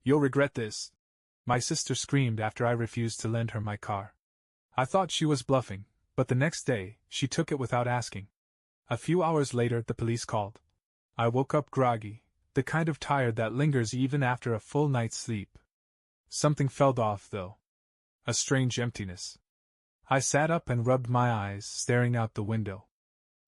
You'll regret this, my sister screamed after I refused to lend her my car. I thought she was bluffing, but the next day, she took it without asking. A few hours later, the police called. I woke up groggy, the kind of tired that lingers even after a full night's sleep. Something felt off, though. A strange emptiness. I sat up and rubbed my eyes, staring out the window.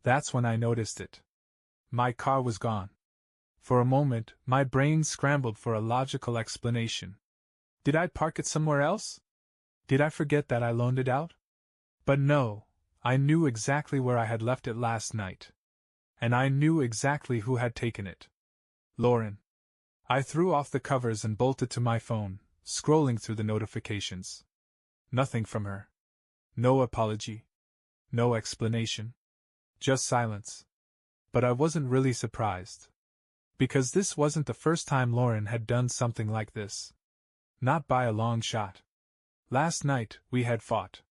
That's when I noticed it. My car was gone. For a moment, my brain scrambled for a logical explanation. Did I park it somewhere else? Did I forget that I loaned it out? But no, I knew exactly where I had left it last night. And I knew exactly who had taken it. Lauren. I threw off the covers and bolted to my phone, scrolling through the notifications. Nothing from her. No apology. No explanation. Just silence. But I wasn't really surprised. Because this wasn't the first time Lauren had done something like this. Not by a long shot. Last night, we had fought.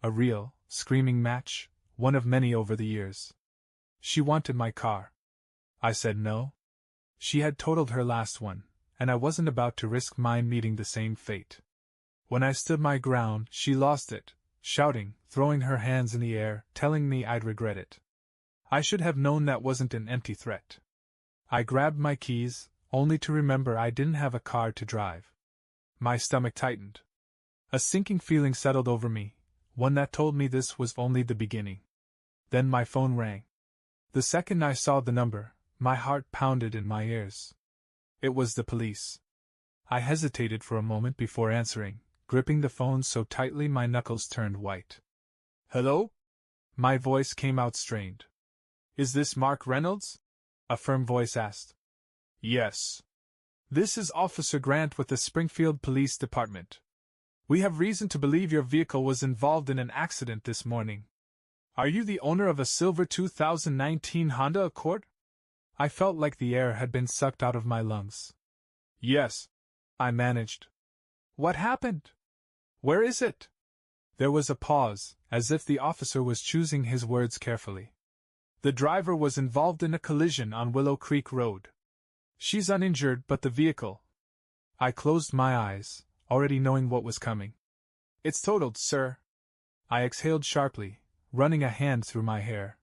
A real, screaming match, one of many over the years. She wanted my car. I said no. She had totaled her last one, and I wasn't about to risk mine meeting the same fate. When I stood my ground, she lost it, shouting, throwing her hands in the air, telling me I'd regret it. I should have known that wasn't an empty threat. I grabbed my keys, only to remember I didn't have a car to drive. My stomach tightened. A sinking feeling settled over me, one that told me this was only the beginning. Then my phone rang. The second I saw the number, my heart pounded in my ears. It was the police. I hesitated for a moment before answering, gripping the phone so tightly my knuckles turned white. Hello? My voice came out strained. Is this Mark Reynolds? A firm voice asked. Yes. This is Officer Grant with the Springfield Police Department. We have reason to believe your vehicle was involved in an accident this morning. Are you the owner of a silver 2019 Honda Accord? I felt like the air had been sucked out of my lungs. Yes, I managed. What happened? Where is it? There was a pause, as if the officer was choosing his words carefully. The driver was involved in a collision on Willow Creek Road. She's uninjured, but the vehicle. I closed my eyes, already knowing what was coming. It's totaled, sir. I exhaled sharply, running a hand through my hair.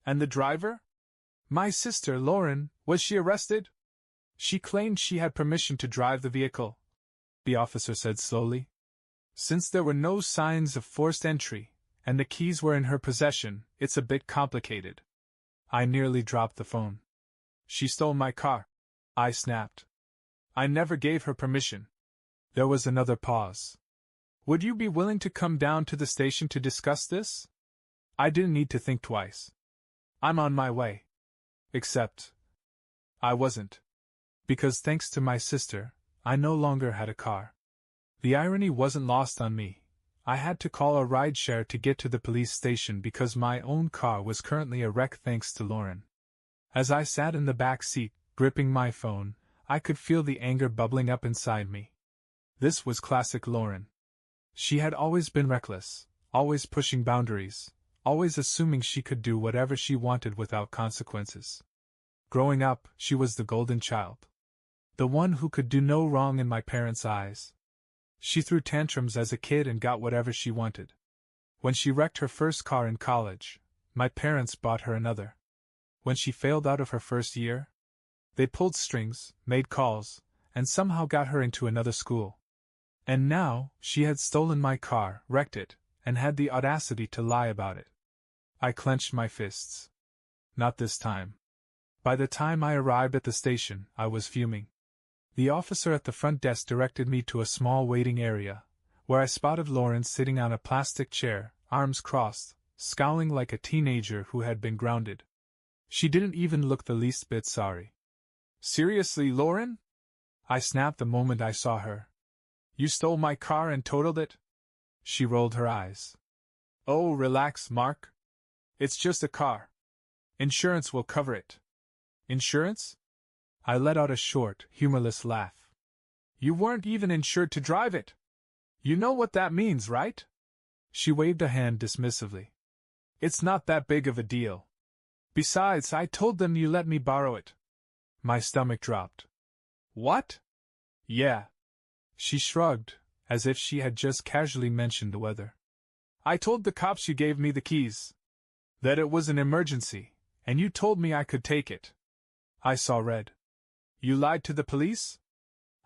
And the driver? My sister, Lauren, was she arrested? She claimed she had permission to drive the vehicle, the officer said slowly. Since there were no signs of forced entry, and the keys were in her possession, it's a bit complicated. I nearly dropped the phone. She stole my car, I snapped. I never gave her permission. There was another pause. Would you be willing to come down to the station to discuss this? I didn't need to think twice. I'm on my way. Except, I wasn't. Because thanks to my sister, I no longer had a car. The irony wasn't lost on me. I had to call a rideshare to get to the police station because my own car was currently a wreck thanks to Lauren. As I sat in the back seat, gripping my phone, I could feel the anger bubbling up inside me. This was classic Lauren. She had always been reckless, always pushing boundaries, always assuming she could do whatever she wanted without consequences. Growing up, she was the golden child. The one who could do no wrong in my parents' eyes. She threw tantrums as a kid and got whatever she wanted. When she wrecked her first car in college, my parents bought her another. When she failed out of her first year, they pulled strings, made calls, and somehow got her into another school. And now, she had stolen my car, wrecked it, and had the audacity to lie about it. I clenched my fists. Not this time. By the time I arrived at the station, I was fuming. The officer at the front desk directed me to a small waiting area, where I spotted Lauren sitting on a plastic chair, arms crossed, scowling like a teenager who had been grounded. She didn't even look the least bit sorry. Seriously, Lauren? I snapped the moment I saw her. You stole my car and totaled it? She rolled her eyes. Oh, relax, Mark. It's just a car. Insurance will cover it. Insurance? I let out a short, humorless laugh. You weren't even insured to drive it. You know what that means, right? She waved a hand dismissively. It's not that big of a deal. Besides, I told them you let me borrow it. My stomach dropped. What? Yeah. She shrugged, as if she had just casually mentioned the weather. I told the cops you gave me the keys. That it was an emergency, and you told me I could take it. I saw red. You lied to the police?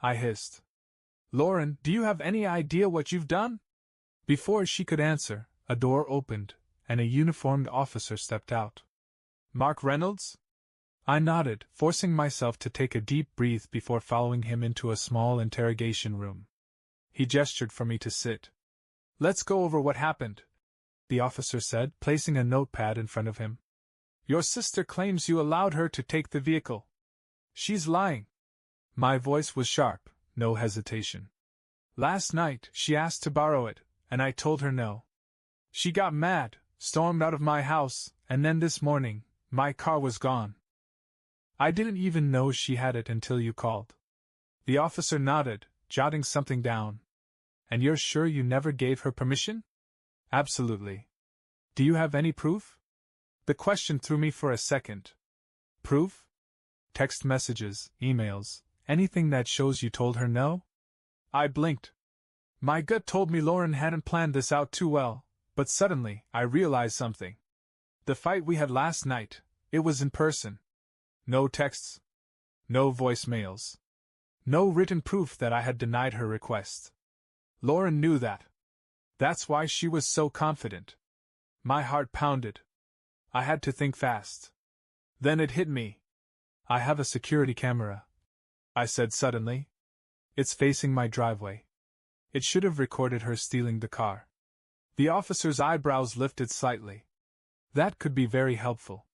I hissed. Lauren, do you have any idea what you've done? Before she could answer, a door opened, and a uniformed officer stepped out. Mark Reynolds? I nodded, forcing myself to take a deep breath before following him into a small interrogation room. He gestured for me to sit. Let's go over what happened, the officer said, placing a notepad in front of him. Your sister claims you allowed her to take the vehicle. She's lying. My voice was sharp, no hesitation. Last night, she asked to borrow it, and I told her no. She got mad, stormed out of my house, and then this morning, my car was gone. I didn't even know she had it until you called. The officer nodded, jotting something down. And you're sure you never gave her permission? Absolutely. Do you have any proof? The question threw me for a second. Proof? Text messages, emails, anything that shows you told her no? I blinked. My gut told me Lauren hadn't planned this out too well, but suddenly I realized something. The fight we had last night, it was in person. No texts. No voicemails. No written proof that I had denied her request. Lauren knew that. That's why she was so confident. My heart pounded. I had to think fast. Then it hit me. I have a security camera, I said suddenly. It's facing my driveway. It should have recorded her stealing the car. The officer's eyebrows lifted slightly. That could be very helpful.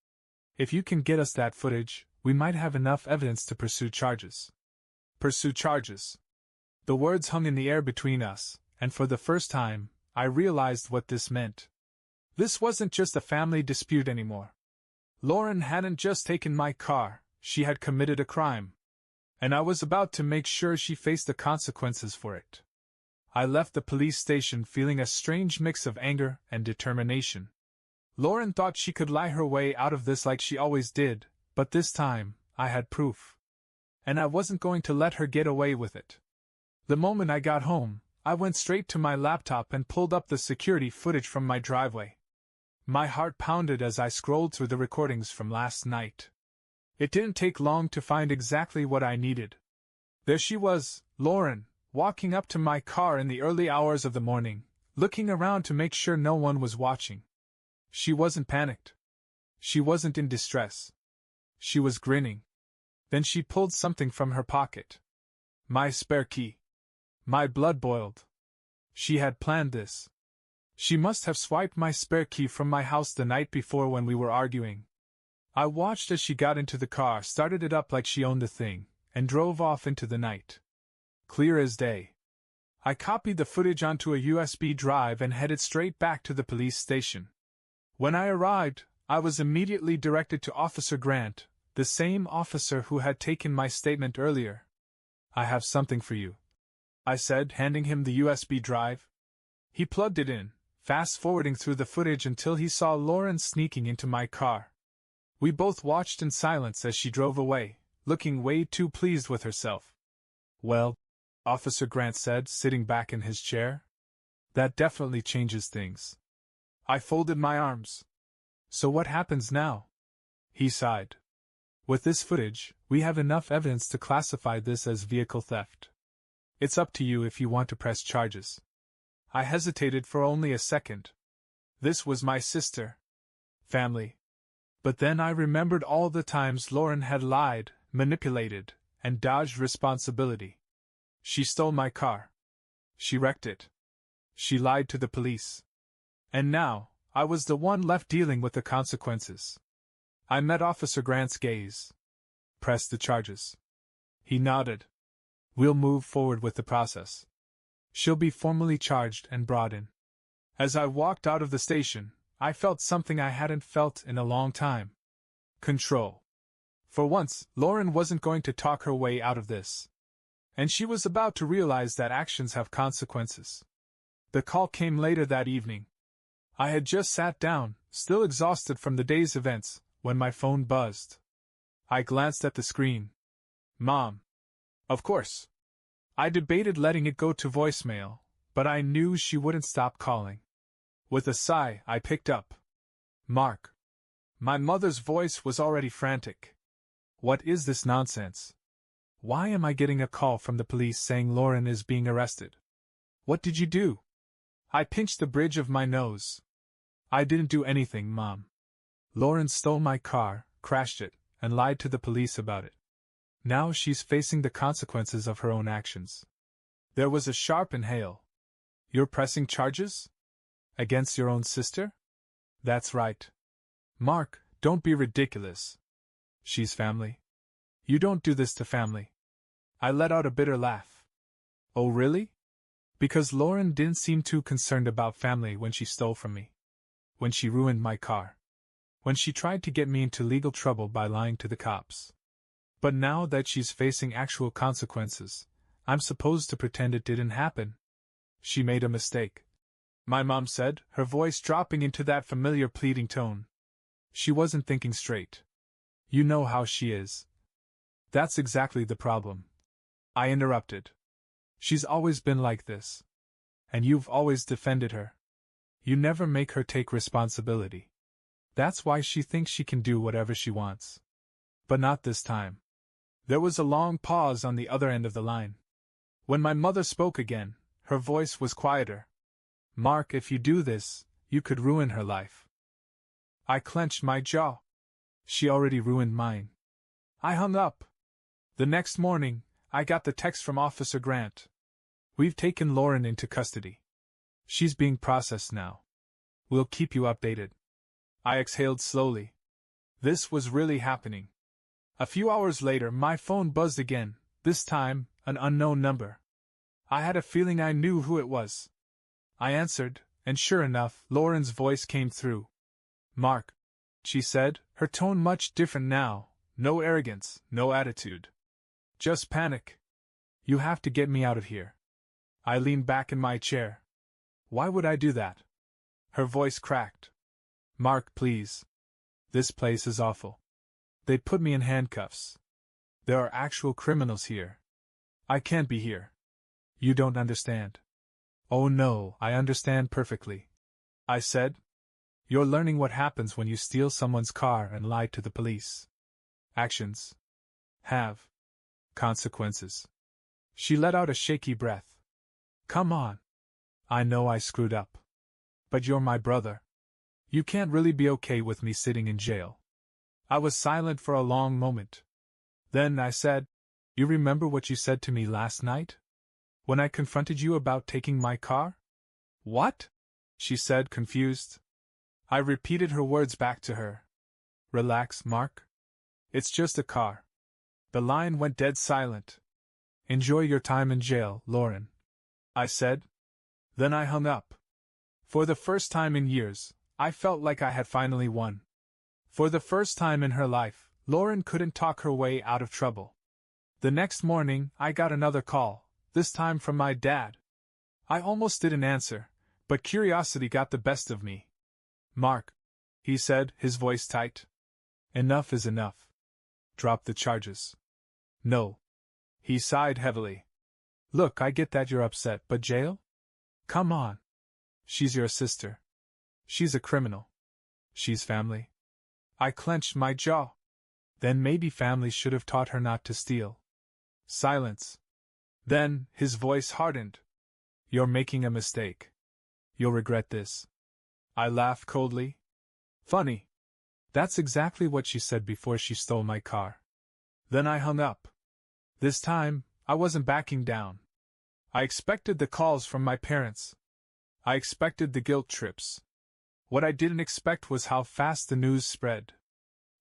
If you can get us that footage, we might have enough evidence to pursue charges. Pursue charges. The words hung in the air between us, and for the first time, I realized what this meant. This wasn't just a family dispute anymore. Lauren hadn't just taken my car, she had committed a crime. And I was about to make sure she faced the consequences for it. I left the police station feeling a strange mix of anger and determination. Lauren thought she could lie her way out of this like she always did, but this time, I had proof. And I wasn't going to let her get away with it. The moment I got home, I went straight to my laptop and pulled up the security footage from my driveway. My heart pounded as I scrolled through the recordings from last night. It didn't take long to find exactly what I needed. There she was, Lauren, walking up to my car in the early hours of the morning, looking around to make sure no one was watching. She wasn't panicked. She wasn't in distress. She was grinning. Then she pulled something from her pocket. My spare key. My blood boiled. She had planned this. She must have swiped my spare key from my house the night before when we were arguing. I watched as she got into the car, started it up like she owned the thing, and drove off into the night. Clear as day. I copied the footage onto a USB drive and headed straight back to the police station. When I arrived, I was immediately directed to Officer Grant, the same officer who had taken my statement earlier. I have something for you, I said, handing him the USB drive. He plugged it in, fast-forwarding through the footage until he saw Lauren sneaking into my car. We both watched in silence as she drove away, looking way too pleased with herself. Well, Officer Grant said, sitting back in his chair. That definitely changes things. I folded my arms. So what happens now? He sighed. With this footage, we have enough evidence to classify this as vehicle theft. It's up to you if you want to press charges. I hesitated for only a second. This was my sister. Family. But then I remembered all the times Lauren had lied, manipulated, and dodged responsibility. She stole my car. She wrecked it. She lied to the police. And now, I was the one left dealing with the consequences. I met Officer Grant's gaze. Press the charges. He nodded. We'll move forward with the process. She'll be formally charged and brought in. As I walked out of the station, I felt something I hadn't felt in a long time. Control. For once, Lauren wasn't going to talk her way out of this. And she was about to realize that actions have consequences. The call came later that evening. I had just sat down, still exhausted from the day's events, when my phone buzzed. I glanced at the screen. Mom. Of course. I debated letting it go to voicemail, but I knew she wouldn't stop calling. With a sigh, I picked up. Mark. My mother's voice was already frantic. What is this nonsense? Why am I getting a call from the police saying Lauren is being arrested? What did you do? I pinched the bridge of my nose. I didn't do anything, Mom. Lauren stole my car, crashed it, and lied to the police about it. Now she's facing the consequences of her own actions. There was a sharp inhale. You're pressing charges? Against your own sister? That's right. Mark, don't be ridiculous. She's family. You don't do this to family. I let out a bitter laugh. Oh, really? Because Lauren didn't seem too concerned about family when she stole from me. When she ruined my car. When she tried to get me into legal trouble by lying to the cops. But now that she's facing actual consequences, I'm supposed to pretend it didn't happen. She made a mistake. My mom said, her voice dropping into that familiar pleading tone. She wasn't thinking straight. You know how she is. That's exactly the problem. I interrupted. She's always been like this. And you've always defended her. You never make her take responsibility. That's why she thinks she can do whatever she wants. But not this time. There was a long pause on the other end of the line. When my mother spoke again, her voice was quieter. Mark, if you do this, you could ruin her life. I clenched my jaw. She already ruined mine. I hung up. The next morning, I got the text from Officer Grant. We've taken Lauren into custody. She's being processed now. We'll keep you updated. I exhaled slowly. This was really happening. A few hours later, my phone buzzed again, this time, an unknown number. I had a feeling I knew who it was. I answered, and sure enough, Lauren's voice came through. Mark, she said, her tone much different now, no arrogance, no attitude. Just panic. You have to get me out of here. I leaned back in my chair. Why would I do that? Her voice cracked. Mark, please. This place is awful. They put me in handcuffs. There are actual criminals here. I can't be here. You don't understand. Oh no, I understand perfectly. I said. You're learning what happens when you steal someone's car and lie to the police. Actions have consequences. She let out a shaky breath. Come on. I know I screwed up. But you're my brother. You can't really be okay with me sitting in jail. I was silent for a long moment. Then I said, You remember what you said to me last night? When I confronted you about taking my car? What? She said, confused. I repeated her words back to her. Relax, Mark. It's just a car. The line went dead silent. Enjoy your time in jail, Lauren. I said. Then I hung up. For the first time in years, I felt like I had finally won. For the first time in her life, Lauren couldn't talk her way out of trouble. The next morning, I got another call, this time from my dad. I almost didn't answer, but curiosity got the best of me. Mark, he said, his voice tight. Enough is enough. Drop the charges. No. He sighed heavily. Look, I get that you're upset, but jail? Come on. She's your sister. She's a criminal. She's family. I clenched my jaw. Then maybe family should have taught her not to steal. Silence. Then, his voice hardened. You're making a mistake. You'll regret this. I laughed coldly. Funny. That's exactly what she said before she stole my car. Then I hung up. This time, I wasn't backing down. I expected the calls from my parents. I expected the guilt trips. What I didn't expect was how fast the news spread.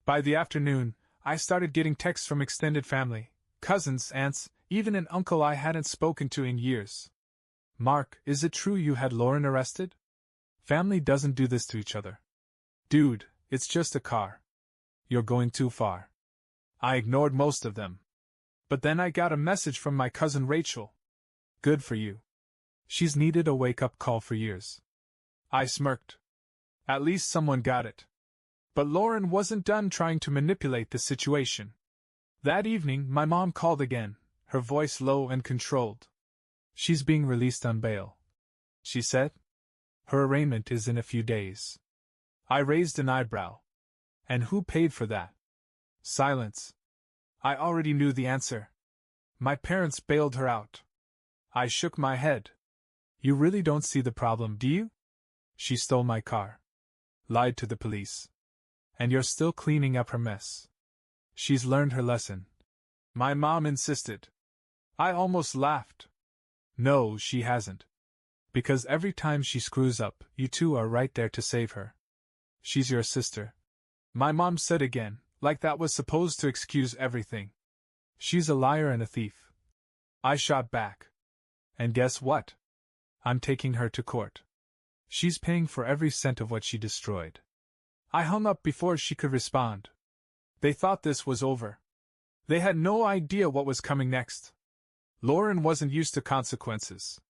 By the afternoon, I started getting texts from extended family, cousins, aunts, even an uncle I hadn't spoken to in years. Mark, is it true you had Lauren arrested? Family doesn't do this to each other. Dude, it's just a car. You're going too far. I ignored most of them. But then I got a message from my cousin Rachel. Good for you. She's needed a wake-up call for years. I smirked. At least someone got it. But Lauren wasn't done trying to manipulate the situation. That evening, my mom called again, her voice low and controlled. "She's being released on bail," she said. "Her arraignment is in a few days." I raised an eyebrow. "And who paid for that?" Silence. I already knew the answer. "My parents bailed her out." I shook my head. "You really don't see the problem, do you? She stole my car. Lied to the police. And you're still cleaning up her mess. She's learned her lesson." My mom insisted. I almost laughed. "No, she hasn't. Because every time she screws up, you two are right there to save her. She's your sister," my mom said again, like that was supposed to excuse everything. "She's a liar and a thief." I shot back. "And guess what? I'm taking her to court. She's paying for every cent of what she destroyed." I hung up before she could respond. They thought this was over. They had no idea what was coming next. Lauren wasn't used to consequences.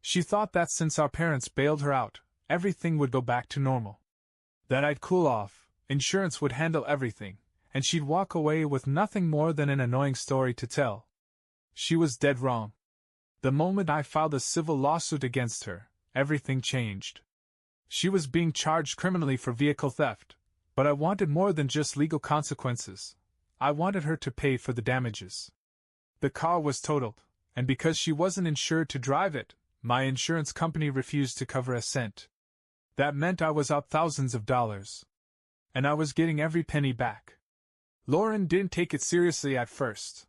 She thought that since our parents bailed her out, everything would go back to normal. That I'd cool off, insurance would handle everything, and she'd walk away with nothing more than an annoying story to tell. She was dead wrong. The moment I filed a civil lawsuit against her, everything changed. She was being charged criminally for vehicle theft, but I wanted more than just legal consequences. I wanted her to pay for the damages. The car was totaled, and because she wasn't insured to drive it, my insurance company refused to cover a cent. That meant I was out thousands of dollars. And I was getting every penny back. Lauren didn't take it seriously at first.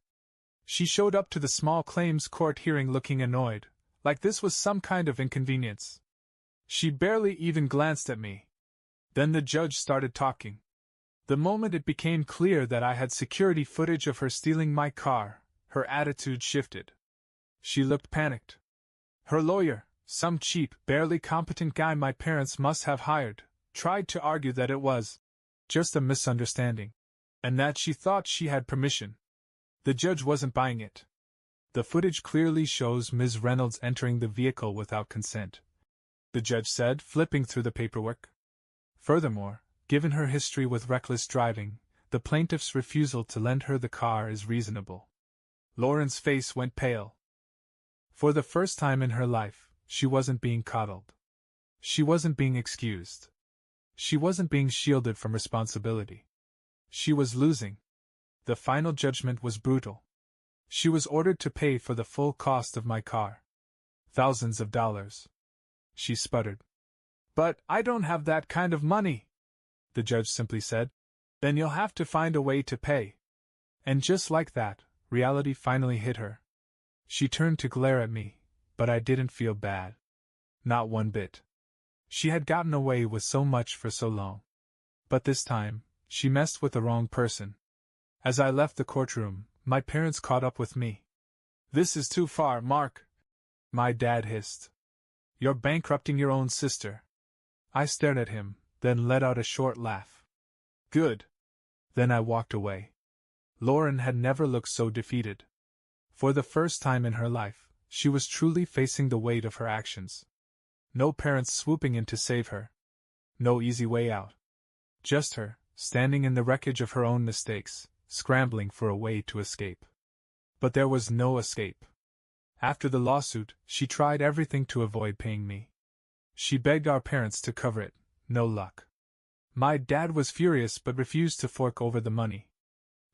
She showed up to the small claims court hearing looking annoyed, like this was some kind of inconvenience. She barely even glanced at me. Then the judge started talking. The moment it became clear that I had security footage of her stealing my car, her attitude shifted. She looked panicked. Her lawyer, some cheap, barely competent guy my parents must have hired, tried to argue that it was just a misunderstanding, and that she thought she had permission. The judge wasn't buying it. "The footage clearly shows Ms. Reynolds entering the vehicle without consent," the judge said, flipping through the paperwork. "Furthermore, given her history with reckless driving, the plaintiff's refusal to lend her the car is reasonable." Lauren's face went pale. For the first time in her life, she wasn't being coddled. She wasn't being excused. She wasn't being shielded from responsibility. She was losing. The final judgment was brutal. She was ordered to pay for the full cost of my car. Thousands of dollars. She sputtered. "But I don't have that kind of money," the judge simply said. "Then you'll have to find a way to pay." And just like that, reality finally hit her. She turned to glare at me, but I didn't feel bad. Not one bit. She had gotten away with so much for so long. But this time, she messed with the wrong person. As I left the courtroom, my parents caught up with me. "This is too far, Mark," my dad hissed. "You're bankrupting your own sister." I stared at him, then let out a short laugh. "Good." Then I walked away. Lauren had never looked so defeated. For the first time in her life, she was truly facing the weight of her actions. No parents swooping in to save her. No easy way out. Just her, standing in the wreckage of her own mistakes, scrambling for a way to escape. But there was no escape. After the lawsuit, she tried everything to avoid paying me. She begged our parents to cover it, no luck. My dad was furious but refused to fork over the money.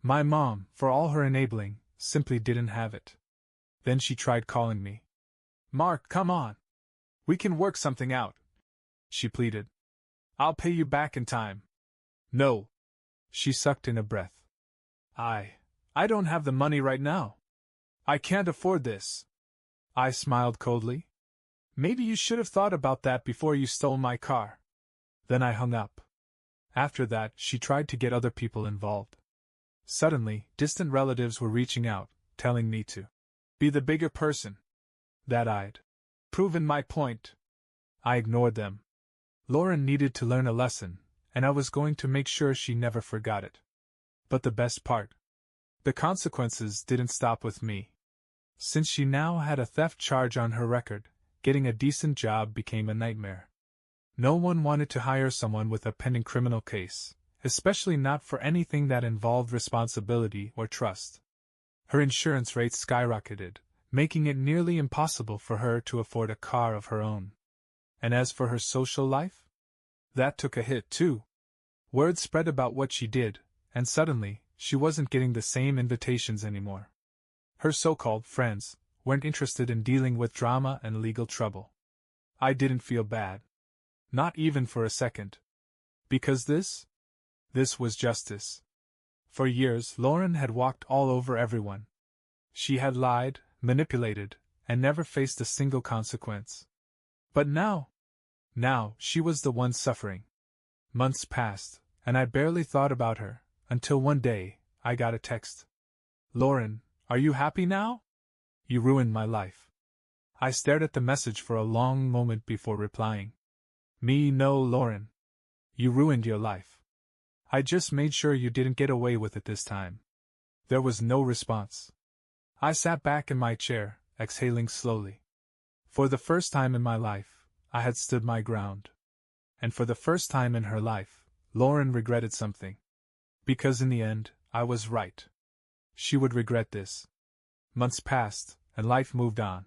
My mom, for all her enabling, simply didn't have it. Then she tried calling me. "Mark, come on. We can work something out," she pleaded. "I'll pay you back in time." "No." She sucked in a breath. I don't have the money right now. I can't afford this." I smiled coldly. "Maybe you should have thought about that before you stole my car." Then I hung up. After that, she tried to get other people involved. Suddenly, distant relatives were reaching out, telling me to be the bigger person. That I'd proven my point. I ignored them. Lauren needed to learn a lesson, and I was going to make sure she never forgot it. But the best part? The consequences didn't stop with me. Since she now had a theft charge on her record, getting a decent job became a nightmare. No one wanted to hire someone with a pending criminal case, especially not for anything that involved responsibility or trust. Her insurance rates skyrocketed, making it nearly impossible for her to afford a car of her own. And as for her social life? That took a hit, too. Word spread about what she did, and suddenly, she wasn't getting the same invitations anymore. Her so-called friends weren't interested in dealing with drama and legal trouble. I didn't feel bad. Not even for a second. Because this was justice. For years, Lauren had walked all over everyone. She had lied, manipulated, and never faced a single consequence. But now, she was the one suffering. Months passed, and I barely thought about her, until one day, I got a text. "Lauren, are you happy now? You ruined my life." I stared at the message for a long moment before replying. "Me no, Lauren. You ruined your life. I just made sure you didn't get away with it this time." There was no response. I sat back in my chair, exhaling slowly. For the first time in my life, I had stood my ground. And for the first time in her life, Lauren regretted something. Because in the end, I was right. She would regret this. Months passed, and life moved on.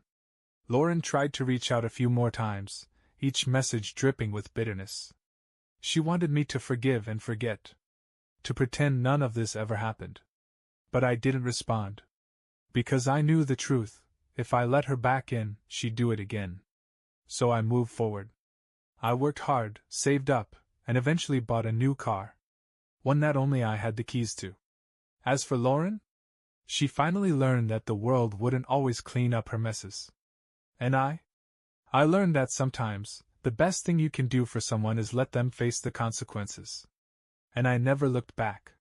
Lauren tried to reach out a few more times, each message dripping with bitterness. She wanted me to forgive and forget. To pretend none of this ever happened. But I didn't respond. Because I knew the truth, if I let her back in, she'd do it again. So I moved forward. I worked hard, saved up, and eventually bought a new car. One that only I had the keys to. As for Lauren, she finally learned that the world wouldn't always clean up her messes. And I learned that sometimes, the best thing you can do for someone is let them face the consequences. And I never looked back.